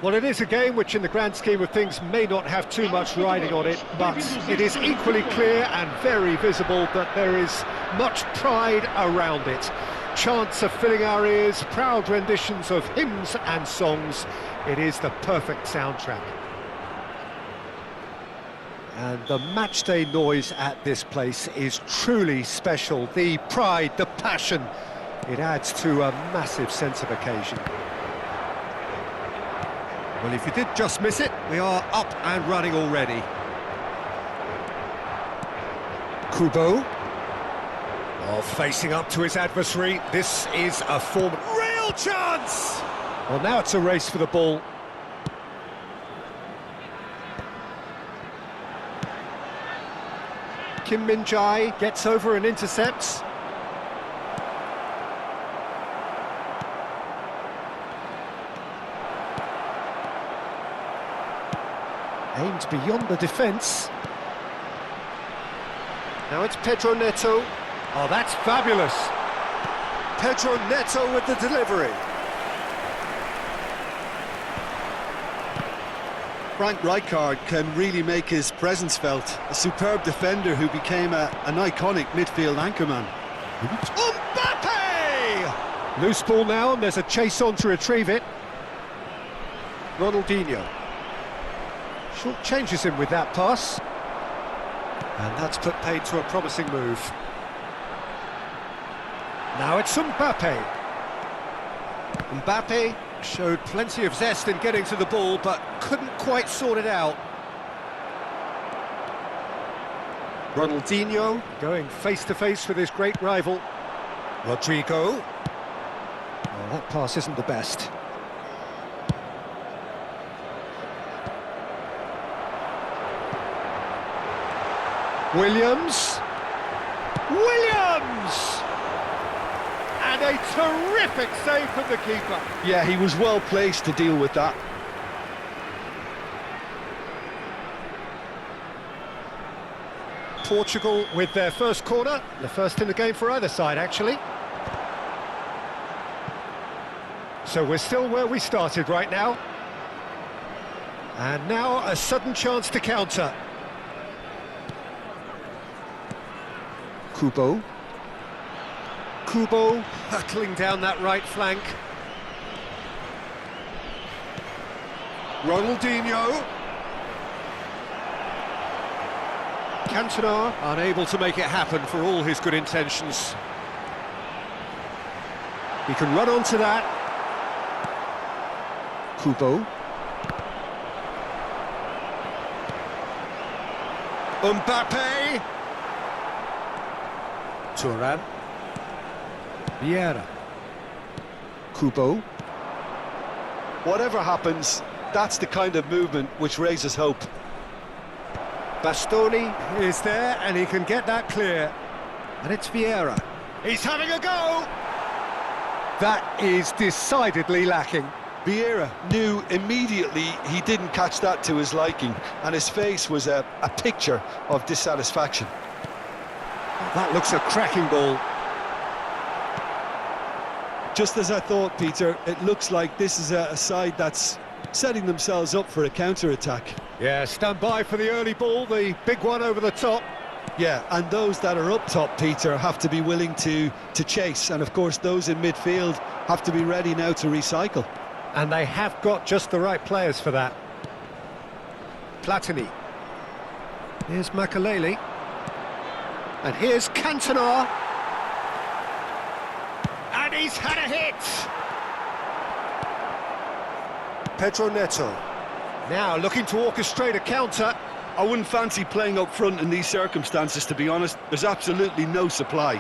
Well, it is a game which in the grand scheme of things may not have too much riding on it, but it is equally clear and very visible that there is much pride around it. Chants are filling our ears, proud renditions of hymns and songs. It is the perfect soundtrack. And the matchday noise at this place is truly special. The pride, the passion, it adds to a massive sense of occasion. Well, if you did just miss it, we are up and running already. Kubo. Oh, facing up to his adversary. This is a real chance! Well, now it's a race for the ball. Kim Min-jae gets over and intercepts. Aimed beyond the defence. Now it's Pedro Neto. Oh, that's fabulous. Pedro Neto with the delivery. Frank Rijkaard can really make his presence felt. A superb defender who became an iconic midfield anchorman. Mbappe! Loose ball now, and there's a chase on to retrieve it. Ronaldinho. Short changes him with that pass. And that's put paid to a promising move. Now it's Mbappe. Mbappe showed plenty of zest in getting to the ball, but couldn't quite sort it out. Ronaldinho going face-to-face with his great rival. Rodrigo. Oh, that pass isn't the best. Williams. And a terrific save from the keeper. Yeah, he was well placed to deal with that. Portugal with their first corner, the first in the game for either side, actually. So we're still where we started right now. And now a sudden chance to counter. Kubo hurtling down that right flank. Ronaldinho. Cantona unable to make it happen for all his good intentions. He can run onto that. Kubo. Mbappe. Thuram. Vieira. Kubo. Whatever happens, that's the kind of movement which raises hope. Bastoni is there and he can get that clear. And it's Vieira. He's having a go! That is decidedly lacking. Vieira knew immediately he didn't catch that to his liking, and his face was a picture of dissatisfaction. That looks a cracking ball. Just as I thought, Peter, it looks like this is a side that's setting themselves up for a counter-attack. Yeah, stand by for the early ball, the big one over the top. Yeah, and those that are up top, Peter, have to be willing to chase, and of course those in midfield have to be ready now to recycle. And they have got just the right players for that. Platini. Here's Makaleli. And here's Cantona. And he's had a hit! Pedro Neto. Now looking to orchestrate a counter. I wouldn't fancy playing up front in these circumstances, to be honest. There's absolutely no supply.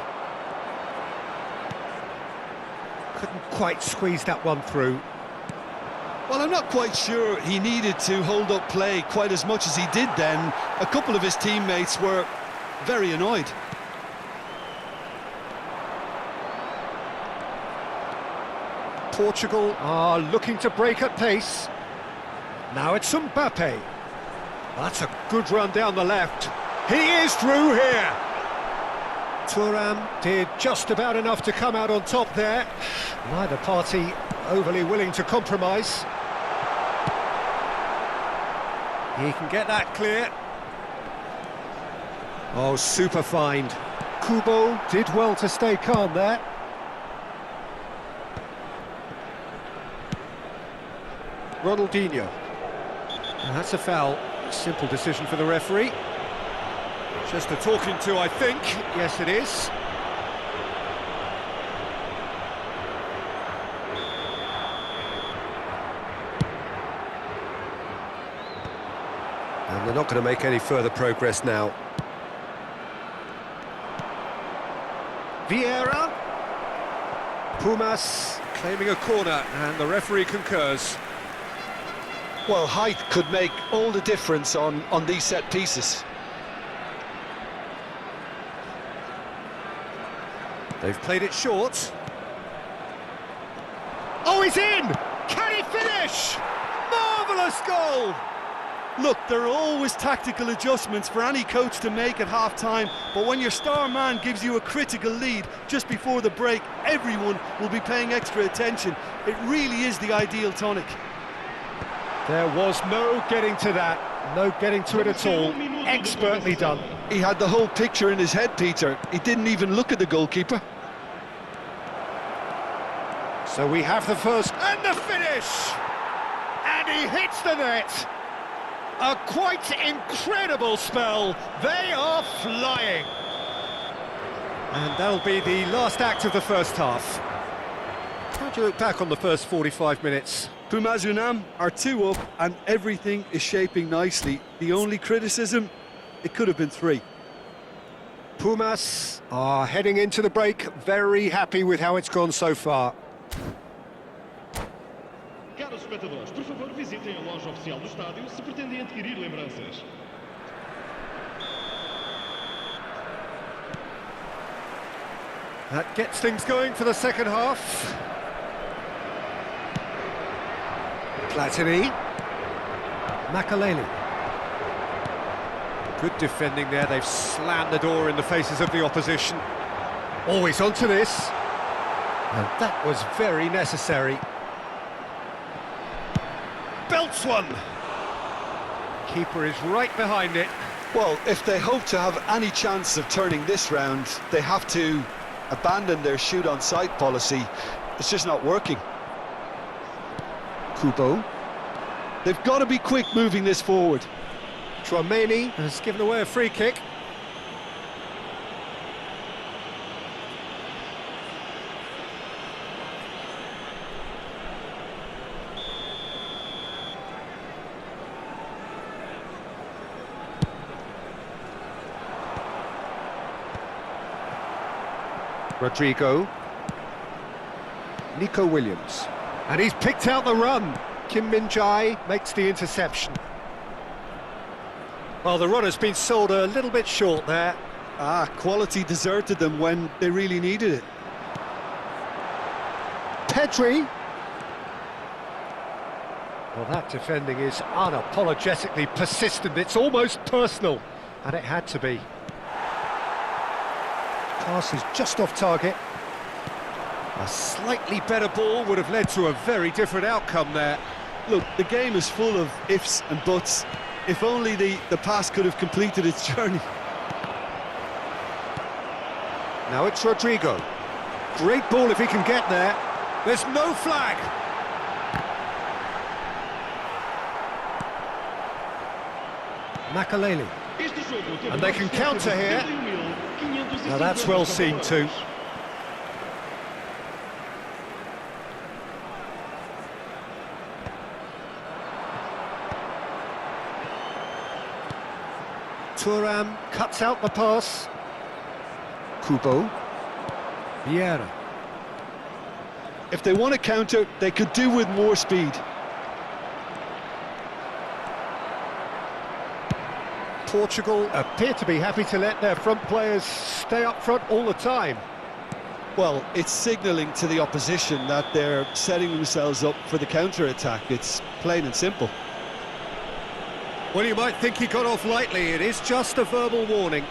Couldn't quite squeeze that one through. Well, I'm not quite sure he needed to hold up play quite as much as he did then. A couple of his teammates were very annoyed. Portugal are looking to break at pace. Now it's Mbappe. That's a good run down the left. He is through here. Thuram did just about enough to come out on top there. Neither party overly willing to compromise. He can get that clear. Oh, super find. Kubo did well to stay calm there. Ronaldinho. And that's a foul. Simple decision for the referee. Just a talking to, I think. Yes, it is. And they're not going to make any further progress now. Vieira. Pumas claiming a corner, and the referee concurs. Well, height could make all the difference on these set pieces. They've played it short. Oh, he's in! Can he finish? Marvellous goal! Look, there are always tactical adjustments for any coach to make at half-time, but when your star man gives you a critical lead just before the break, everyone will be paying extra attention. It really is the ideal tonic. There was no getting to that, no getting to it at all. Expertly done. He had the whole picture in his head, Peter. He didn't even look at the goalkeeper. So we have the first and the finish! And he hits the net! A quite incredible spell. They are flying. And that'll be the last act of the first half. How do you look back on the first 45 minutes? Pumas Unam are 2 up and everything is shaping nicely. The only criticism, it could have been 3. Pumas are heading into the break, very happy with how it's gone so far. Caros espectadores, por favor, visitem a loja oficial do estádio se pretendem adquirir lembranças. That gets things going for the second half. Platini. Makaleli. Good defending there, they've slammed the door in the faces of the opposition. Always onto this. And that was very necessary. Belts one. Keeper is right behind it. Well, if they hope to have any chance of turning this round, they have to abandon their shoot-on-sight policy. It's just not working. Kubo. They've got to be quick moving this forward. Tchouaméni has given away a free kick. Rodrigo. Nico Williams. And he's picked out the run. Kim Min-jae makes the interception. Well, the run has been sold a little bit short there. Quality deserted them when they really needed it. Pedri. Well, that defending is unapologetically persistent. It's almost personal, and it had to be. Pass is just off target. A slightly better ball would have led to a very different outcome there. Look, the game is full of ifs and buts. If only the pass could have completed its journey. Now it's Rodrigo. Great ball if he can get there. There's no flag. Makaleli. And they can counter here. Now that's well seen too. Thuram cuts out the pass. Kubo. Vieira. If they want to counter, they could do with more speed. Portugal appear to be happy to let their front players stay up front all the time. Well, it's signalling to the opposition that they're setting themselves up for the counter-attack. It's plain and simple. Well, you might think he got off lightly. It is just a verbal warning.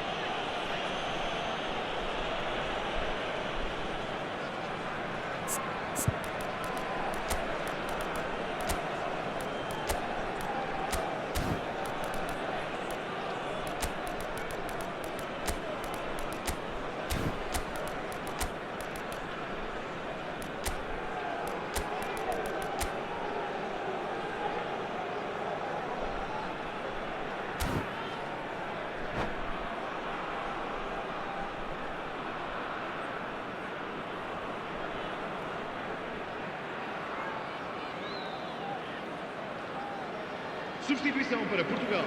Substituição para Portugal.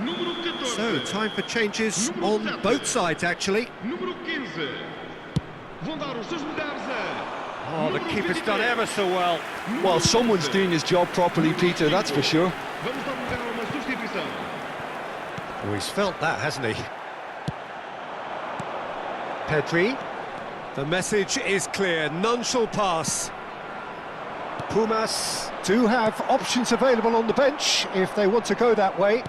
Número 14. So, time for changes on both sides, actually. Número 15. Vão dar os seus lugares a... Oh, the keeper's done ever so well. Well, someone's doing his job properly, Peter, that's for sure. Vamos dar lugar a uma substituição. Oh, he's felt that, hasn't he? Pedri. The message is clear, none shall pass. Pumas do have options available on the bench if they want to go that way.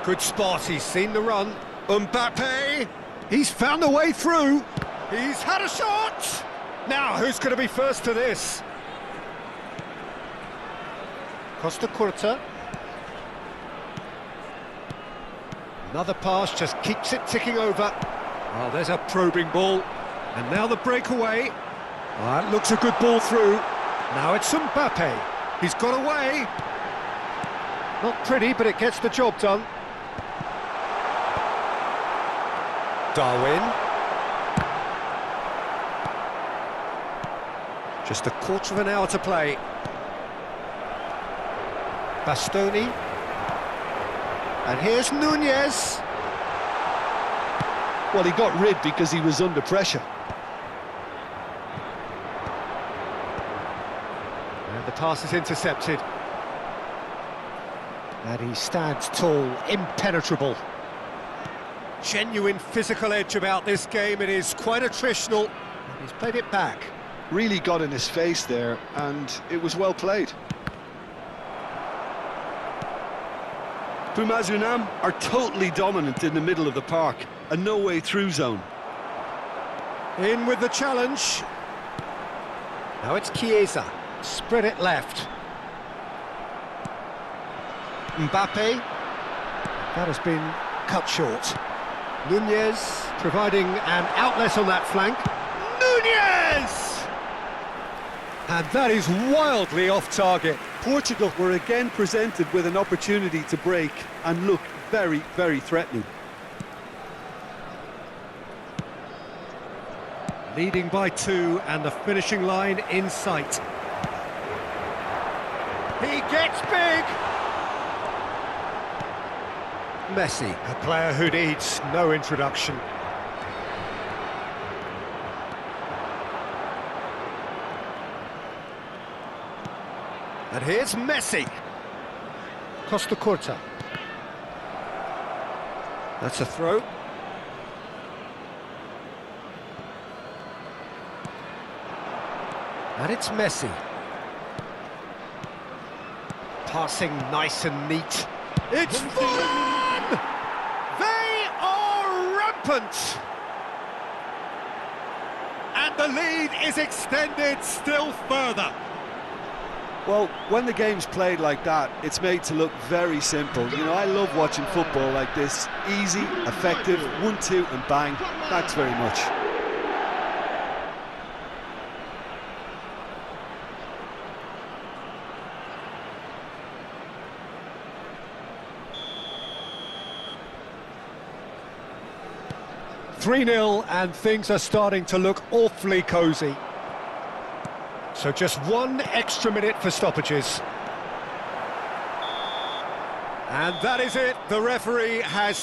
Good spot, he's seen the run. Mbappe, he's found a way through. He's had a shot! Now, who's going to be first to this? Costa Curta. Another pass just keeps it ticking over. Oh, there's a probing ball. And now the breakaway. Oh, it looks a good ball through. Now it's Mbappe. He's got away. Not pretty, but it gets the job done. Darwin. Just a quarter of an hour to play. Bastoni. And here's Nunez. Well, he got rid because he was under pressure. And the pass is intercepted. And he stands tall, impenetrable. Genuine physical edge about this game. It is quite attritional. He's played it back. Really got in his face there, and it was well played. Pumas Unam are totally dominant in the middle of the park, a no-way through zone. In with the challenge. Now it's Chiesa. Spread it left. Mbappe. That has been cut short. Nunez providing an outlet on that flank. Nunez! And that is wildly off target. Portugal were again presented with an opportunity to break and look very, very threatening. Leading by 2 and the finishing line in sight. He gets big! Messi, a player who needs no introduction. And here's Messi. Costa Curta. That's a throw. And it's Messi. Passing nice and neat. It's Fulham! They are rampant! And the lead is extended still further. Well, when the game's played like that, it's made to look very simple. You know, I love watching football like this. Easy, effective, 1-2 and bang. Thanks very much. (3-0) and things are starting to look awfully cosy. So just 1 extra minute for stoppages. And that is it. The referee has